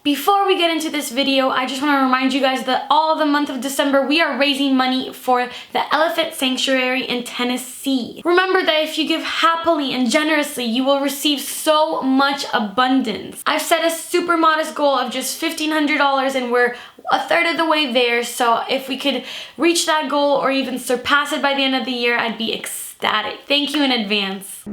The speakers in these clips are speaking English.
Before we get into this video, I just want to remind you guys that all the month of December, we are raising money for the Elephant Sanctuary in Tennessee. Remember that if you give happily and generously, you will receive so much abundance. I've set a super modest goal of just $1,500 and we're a third of the way there. So if we could reach that goal or even surpass it by the end of the year, I'd be ecstatic. Thank you in advance.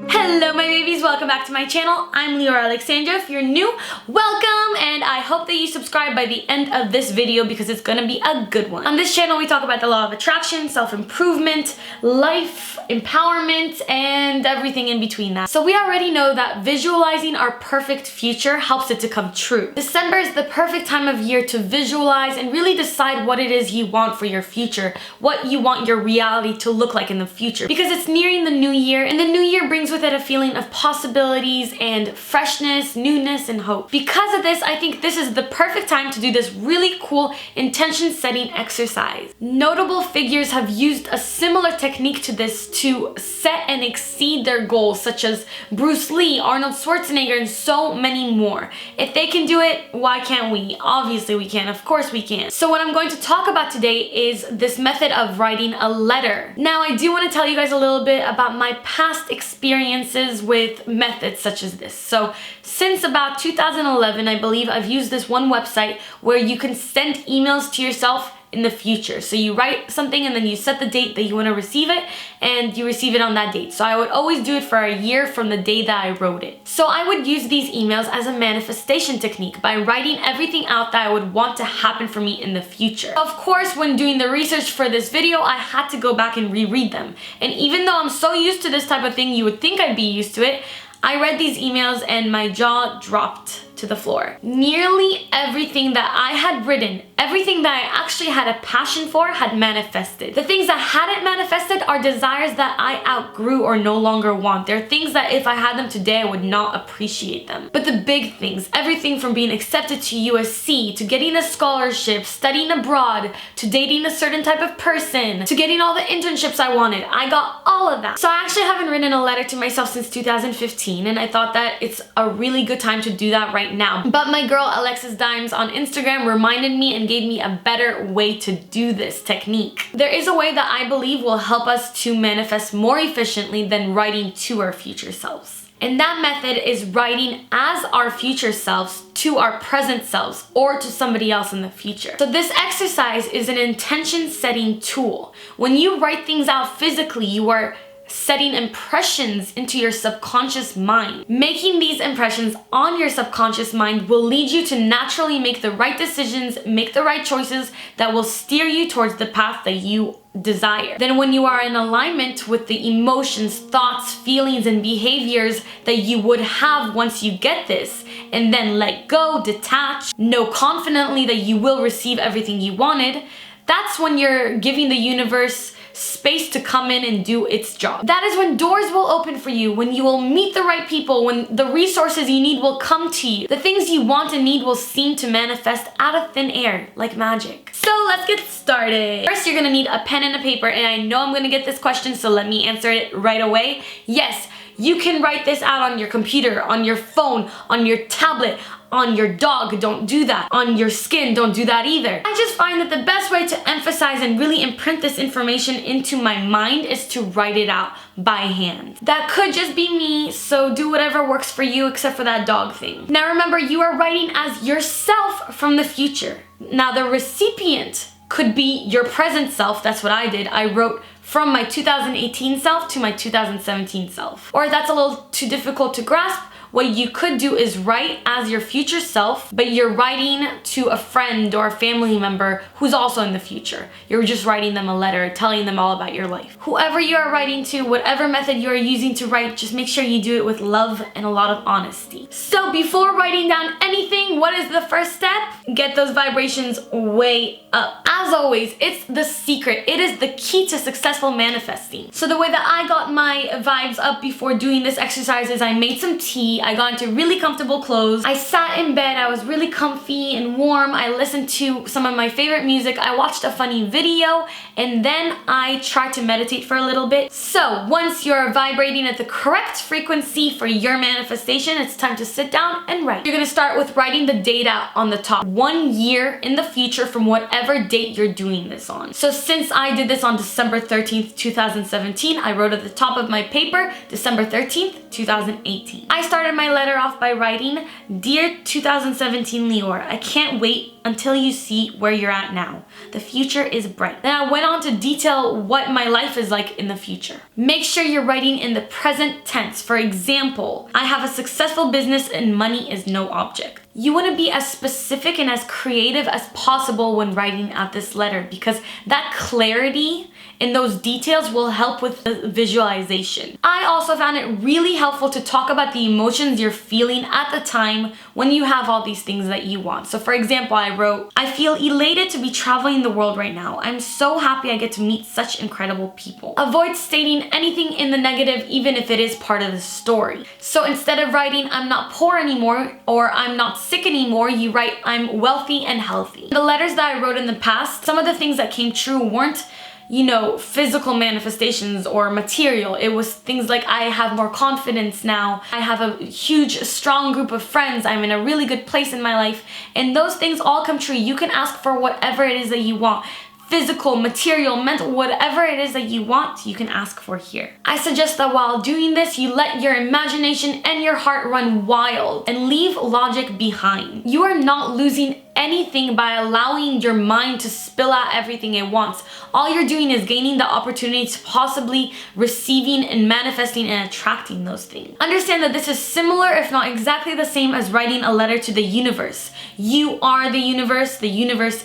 Hello my babies, welcome back to my channel. I'm Leeor Alexandra. If you're new, welcome, and I hope that you subscribe by the end of this video because it's gonna be a good one. On this channel we talk about the law of attraction, self-improvement, life, empowerment, and everything in between that. So we already know that visualizing our perfect future helps it to come true. December is the perfect time of year to visualize and really decide what it is you want for your future, what you want your reality to look like in the future. Because it's nearing the new year, and the new year brings with it a feeling of possibilities and freshness, newness, and hope. Because of this, I think this is the perfect time to do this really cool intention setting exercise. Notable figures have used a similar technique to this to set and exceed their goals, such as Bruce Lee, Arnold Schwarzenegger, and so many more. If they can do it, why can't we? Obviously we can, of course we can. So what I'm going to talk about today is this method of writing a letter. Now I do want to tell you guys a little bit about my past experiences with methods such as this. So since about 2011, I believe, I've used this one website where you can send emails to yourself in the future. So you write something and then you set the date that you want to receive it and you receive it on that date. So I would always do it for a year from the day that I wrote it. So I would use these emails as a manifestation technique by writing everything out that I would want to happen for me in the future. Of course, when doing the research for this video, I had to go back and reread them. And even though I'm so used to this type of thing, you would think I'd be used to it, I read these emails and my jaw dropped to the floor. Nearly everything that I had written, everything that I actually had a passion for, had manifested. The things that hadn't manifested are desires that I outgrew or no longer want. They're things that if I had them today, I would not appreciate them. But the big things, everything from being accepted to USC, to getting a scholarship, studying abroad, to dating a certain type of person, to getting all the internships I wanted, I got all of that. So I actually haven't written a letter to myself since 2015, and I thought that it's a really good time to do that right now. But my girl Alexis Dimes on Instagram reminded me and gave me a better way to do this technique. There is a way that I believe will help us to manifest more efficiently than writing to our future selves. And that method is writing as our future selves to our present selves or to somebody else in the future. So this exercise is an intention setting tool. When you write things out physically, you are setting impressions into your subconscious mind. Making these impressions on your subconscious mind will lead you to naturally make the right decisions, make the right choices that will steer you towards the path that you desire. Then when you are in alignment with the emotions, thoughts, feelings, and behaviors that you would have once you get this, and then let go, detach, know confidently that you will receive everything you wanted, that's when you're giving the universe space to come in and do its job. That is when doors will open for you, when you will meet the right people, when the resources you need will come to you. The things you want and need will seem to manifest out of thin air like magic. So let's get started. First, you're gonna need a pen and a paper, and I know I'm gonna get this question, so let me answer it right away. Yes, you can write this out on your computer, on your phone, on your tablet, on your dog, don't do that. On your skin, don't do that either. I just find that the best way to emphasize and really imprint this information into my mind is to write it out by hand. That could just be me, so do whatever works for you except for that dog thing. Now remember, you are writing as yourself from the future. Now the recipient could be your present self. That's what I did. I wrote from my 2018 self to my 2017 self. Or if that's a little too difficult to grasp, what you could do is write as your future self, but you're writing to a friend or a family member who's also in the future. You're just writing them a letter, telling them all about your life. Whoever you are writing to, whatever method you are using to write, just make sure you do it with love and a lot of honesty. So before writing down anything, what is the first step? Get those vibrations way up. As always, it's the secret. It is the key to successful manifesting. So the way that I got my vibes up before doing this exercise is I made some tea. I got into really comfortable clothes. I sat in bed, I was really comfy and warm. I listened to some of my favorite music. I watched a funny video, and then I tried to meditate for a little bit. So once you're vibrating at the correct frequency for your manifestation, it's time to sit down and write. You're gonna start with writing the date out on the top. 1 year in the future from whatever date you're doing this on. So since I did this on December 13th, 2017, I wrote at the top of my paper, December 13th, 2018. I started my letter off by writing, "Dear 2017 Leeor, I can't wait until you see where you're at now. The future is bright." Then I went on to detail what my life is like in the future. Make sure you're writing in the present tense. For example, I have a successful business and money is no object. You want to be as specific and as creative as possible when writing out this letter, because that clarity in those details will help with the visualization. I also found it really helpful to talk about the emotions you're feeling at the time when you have all these things that you want. So for example, I wrote, "I feel elated to be traveling the world right now. I'm so happy I get to meet such incredible people." Avoid stating anything in the negative, even if it is part of the story. So instead of writing, "I'm not poor anymore" or "I'm not sick anymore," you write, "I'm wealthy and healthy." The letters that I wrote in the past, some of the things that came true weren't, you know, physical manifestations or material. It was things like, I have more confidence now, I have a huge, strong group of friends, I'm in a really good place in my life, and those things all come true. You can ask for whatever it is that you want. Physical, material, mental, whatever it is that you want, you can ask for here. I suggest that while doing this, you let your imagination and your heart run wild and leave logic behind. You are not losing anything by allowing your mind to spill out everything it wants. All you're doing is gaining the opportunity to possibly receiving and manifesting and attracting those things. Understand that this is similar, if not exactly the same, as writing a letter to the universe. You are the universe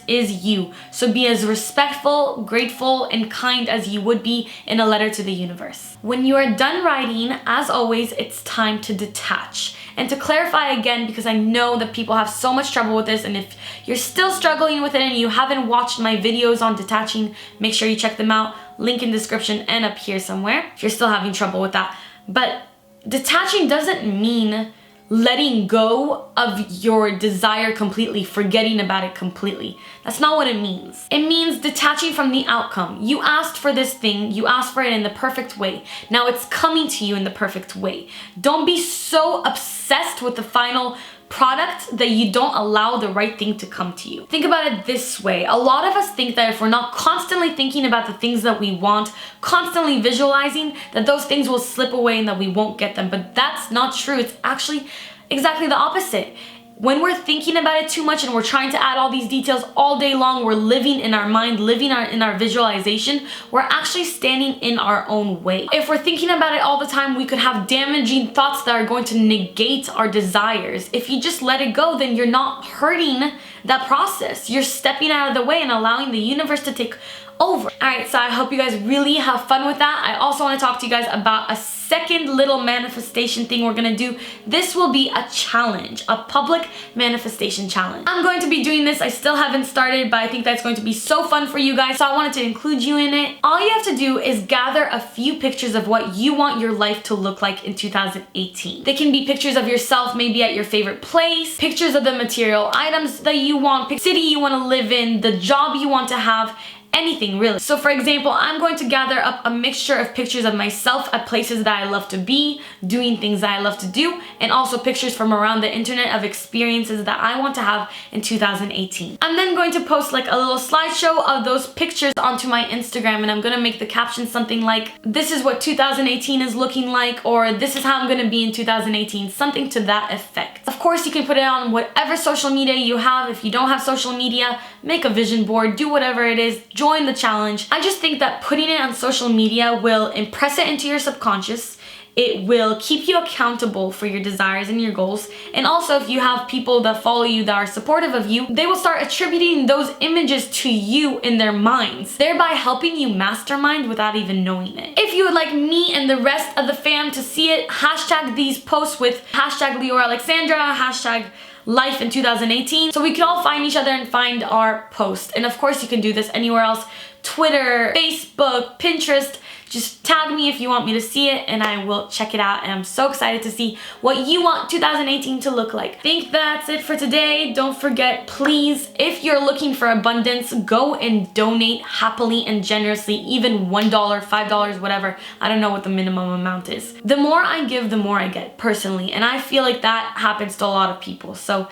is you. So be as respectful, grateful, and kind as you would be in a letter to the universe. When you are done writing, as always, it's time to detach. And to clarify again, because I know that people have so much trouble with this, and if you're still struggling with it and you haven't watched my videos on detaching, make sure you check them out. Link in description and up here somewhere if you're still having trouble with that. But detaching doesn't mean letting go of your desire completely, forgetting about it completely. That's not what it means. It means detaching from the outcome. You asked for this thing, you asked for it in the perfect way. Now it's coming to you in the perfect way. Don't be so obsessed with the final product that you don't allow the right thing to come to you. Think about it this way. A lot of us think that if we're not constantly thinking about the things that we want, constantly visualizing, that those things will slip away and that we won't get them. But that's not true. It's actually exactly the opposite. When we're thinking about it too much and we're trying to add all these details all day long, we're living in our mind, living in our visualization, we're actually standing in our own way. If we're thinking about it all the time, we could have damaging thoughts that are going to negate our desires. If you just let it go, then you're not hurting that process. You're stepping out of the way and allowing the universe to take over. Alright, so I hope you guys really have fun with that. I also want to talk to you guys about a second little manifestation thing we're gonna do. This will be a challenge, a public manifestation challenge. I'm going to be doing this. I still haven't started, but I think that's going to be so fun for you guys, so I wanted to include you in it. All you have to do is gather a few pictures of what you want your life to look like in 2018. They can be pictures of yourself, maybe at your favorite place, pictures of the material items that you want, city you want to live in, the job you want to have, anything really. So for example, I'm going to gather up a mixture of pictures of myself at places that I love to be, doing things that I love to do, and also pictures from around the internet of experiences that I want to have in 2018. I'm then going to post like a little slideshow of those pictures onto my Instagram, and I'm gonna make the caption something like, "This is what 2018 is looking like," or "This is how I'm gonna be in 2018," something to that effect. Of course, you can put it on whatever social media you have. If you don't have social media, make a vision board, do whatever it is, join the challenge. I just think that putting it on social media will impress it into your subconscious. It will keep you accountable for your desires and your goals. And also, if you have people that follow you that are supportive of you, they will start attributing those images to you in their minds, thereby helping you mastermind without even knowing it. If you would like me and the rest of the fam to see it, hashtag these posts with hashtag leeoralexandra, hashtag life in 2018, so we can all find each other and find our post. And of course, you can do this anywhere else: Twitter, Facebook, Pinterest. Just tag me if you want me to see it and I will check it out, and I'm so excited to see what you want 2018 to look like. I think that's it for today. Don't forget, please, if you're looking for abundance, go and donate happily and generously, even $1, $5, whatever. I don't know what the minimum amount is. The more I give, the more I get, personally, and I feel like that happens to a lot of people. So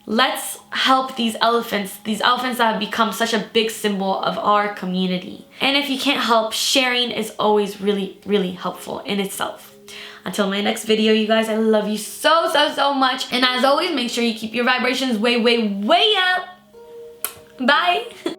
let's help these elephants that have become such a big symbol of our community. And if you can't help, sharing is always really, really helpful in itself. Until my next video, you guys, I love you so, so, so much. And as always, make sure you keep your vibrations way, way, way up. Bye.